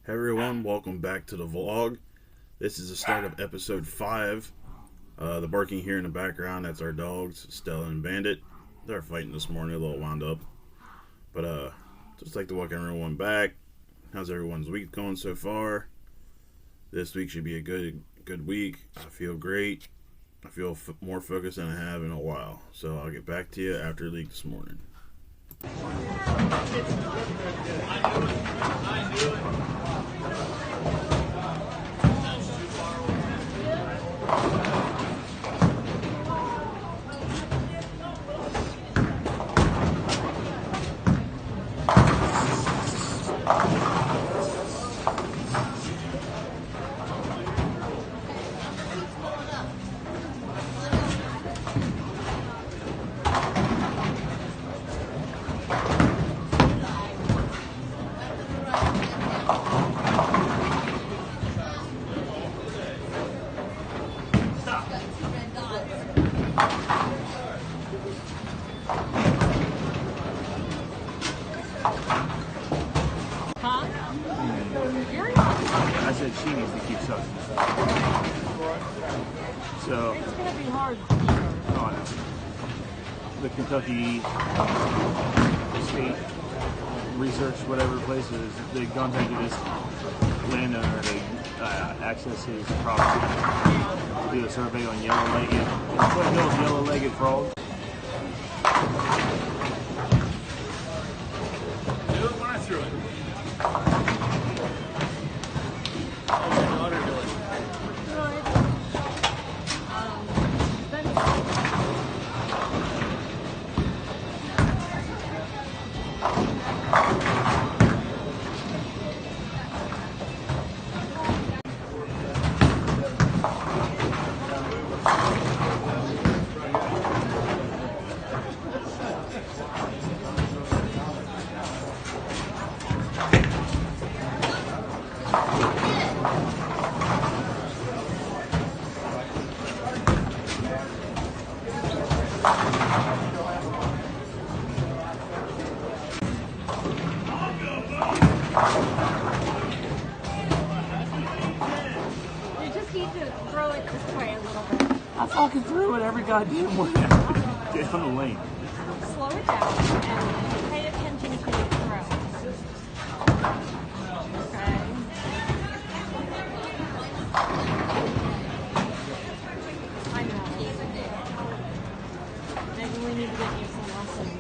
Hey everyone, welcome back to the vlog. This is the start of episode 5. The barking here in the background, that's our dogs, Stella and Bandit. They're fighting this morning, a little wound up. But just like to welcome everyone back. How's everyone's week going so far? This week should be a good week. I feel great. I feel more focused than I have in a while. So I'll get back to you after the league this morning. I said she needs to keep sucking. So it's gonna be hard. Oh, I know. The Kentucky State Research, whatever place is, they contacted this landowner to access his property to do a survey on yellow-legged. What are yellow-legged frogs? Do it when I threw it. You just need to throw it this way a little bit. I fucking threw it every goddamn way. Get on the lane. Slow it down and pay attention to your throw. Okay. I know. Maybe we need to get you some lessons.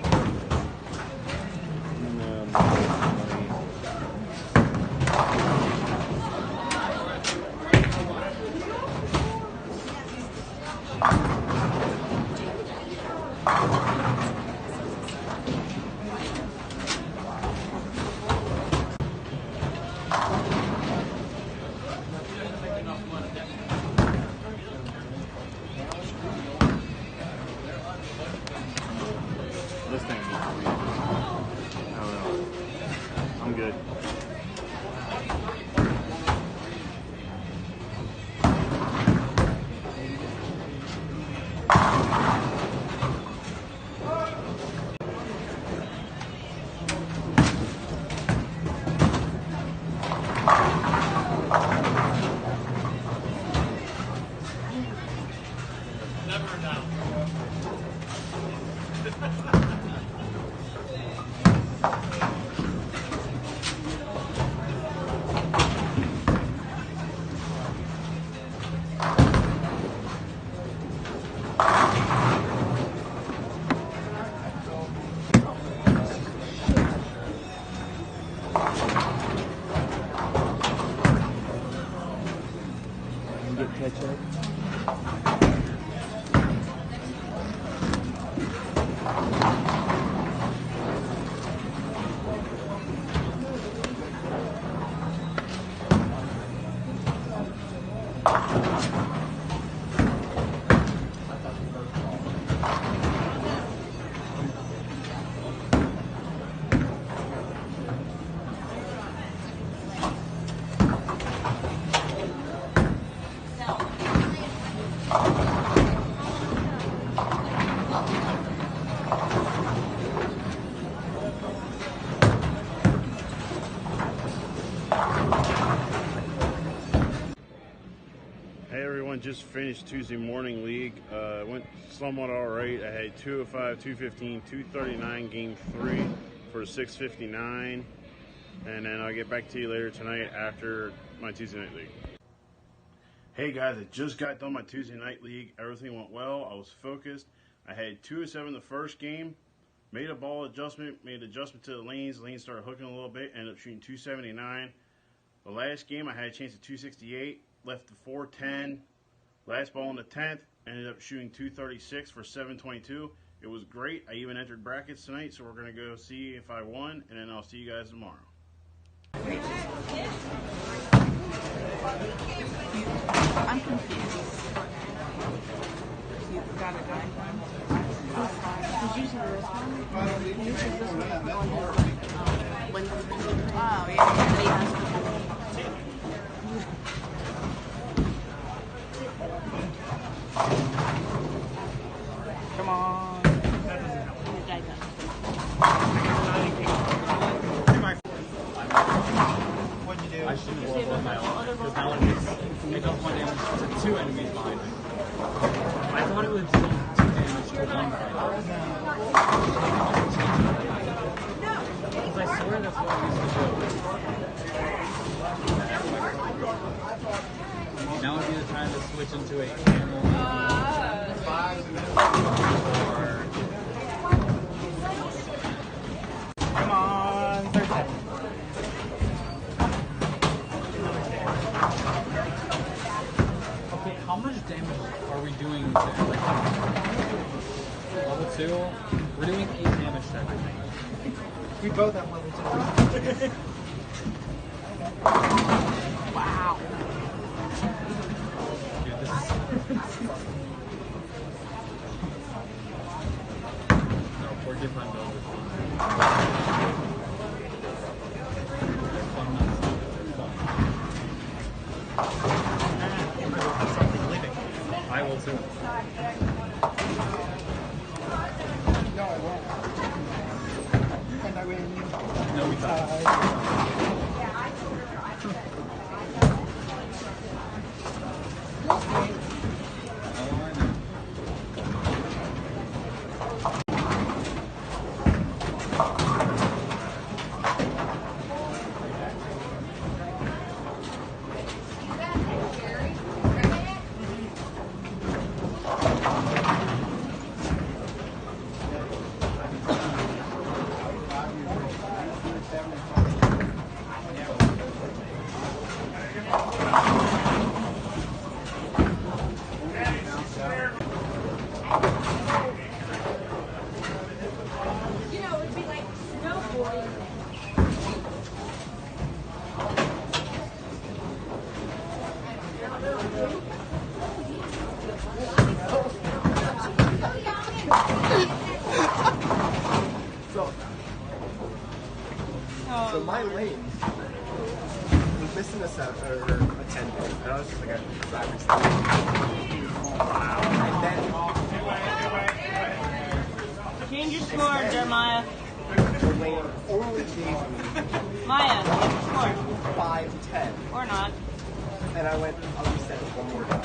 This thing needs to be. I don't know. I'm good. Never now. Get ketchup. Hey everyone, just finished Tuesday morning league. Went somewhat alright. I had 205, 215, 239 game 3 for 659. And then I'll get back to you later tonight after my Tuesday night league. Hey guys, I just got done my Tuesday night league. Everything went well. I was focused. I had 207 the first game. Made a ball adjustment, made an adjustment to the lanes. The lanes started hooking a little bit, ended up shooting 279. The last game I had a chance at 268, left the 410. Last ball in the 10th, ended up shooting 236 for 722. It was great. I even entered brackets tonight, so we're going to go see if I won, and then I'll see you guys tomorrow. I'm confused. You got it done. Did you use this one? Can you use this one? Oh, yeah. Come on. What'd you do? I shouldn't have rolled my own, because now it does 1 damage to 2 enemies behind me. I thought it would do 2 damage to 1 guy. Because I swear that's what I used to do. Now would be the time to switch into a camel. Come on. 13. Okay, how much damage are we doing to everything? Level 2? We're doing 8 damage to everything. We both have level 2. Wow. Dude, this is... No, poor different build is fine. I will too. No, I won't. And I win. No, we thought. You know, it'd be like snowboarding. So my lane was missing a set or a 10 bit, and I was just like a driver's And then Change your score, Jeremiah. the lane only gave me Maya, change your score. 5-10, Or not. and I went, I'll reset it one more time.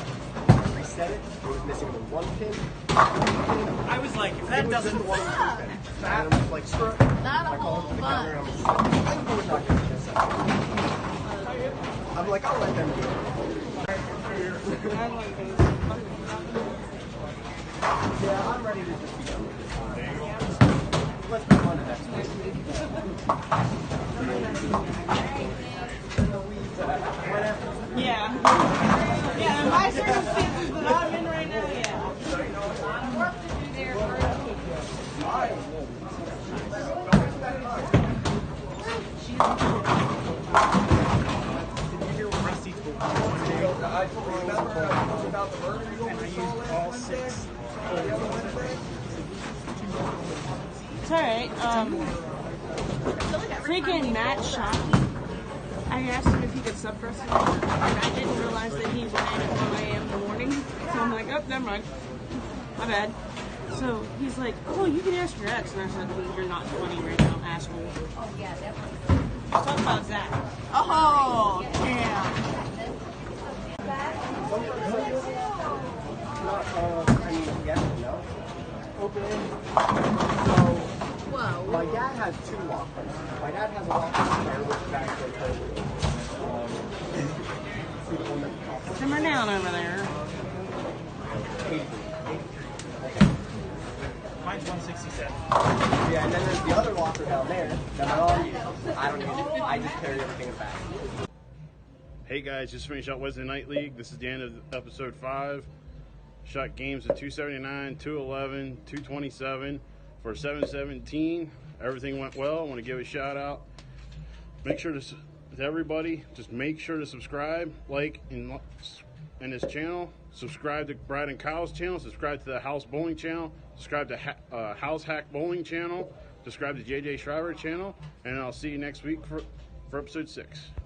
Reset it, it was missing the 1 pin. I was like, if It that was just doesn't the 1 pin. And I'm just like, screw it. I called to the counter, and I'm just like, I'm not going to miss it. I'm like, I'll let them do it. Yeah, I'm ready to just be done with this. Let's move on to next week. Yeah. Yeah, in my circumstances that I'm in right now, yeah. Work to do there for Did you hear what Rusty told me today? And I used all 6. It's alright. Freaking Matt Shockey. I asked him if he could sub for us tonight, and I didn't realize that he went in at 1 a.m. in the morning. So I'm like, oh, never mind. My bad. So he's like, oh, you can ask your ex. And I said, well, you're not 20 right now, asshole. Oh, yeah, that was. Talk about Zach. Oh, damn. not, I mean, yes and no. Okay. So, Whoa. my dad has 2 lockers. My dad has a locker there, which is actually totally, see the one that's top. Simmer down over there. Mine's 167. Yeah, and then there's the other locker down there that my mom uses. I don't use it. I just carry everything in the back. Hey guys, just finished out Wednesday Night League. This is the end of episode 5. Shot games of 279, 211, 227 for 717. Everything went well. I want to give a shout out. Make sure to everybody, just make sure to subscribe, like, and this channel. Subscribe to Brad and Kyle's channel. Subscribe to the House Bowling channel. Subscribe to House Hack Bowling channel. Subscribe to JJ Shriver channel. And I'll see you next week for episode 6.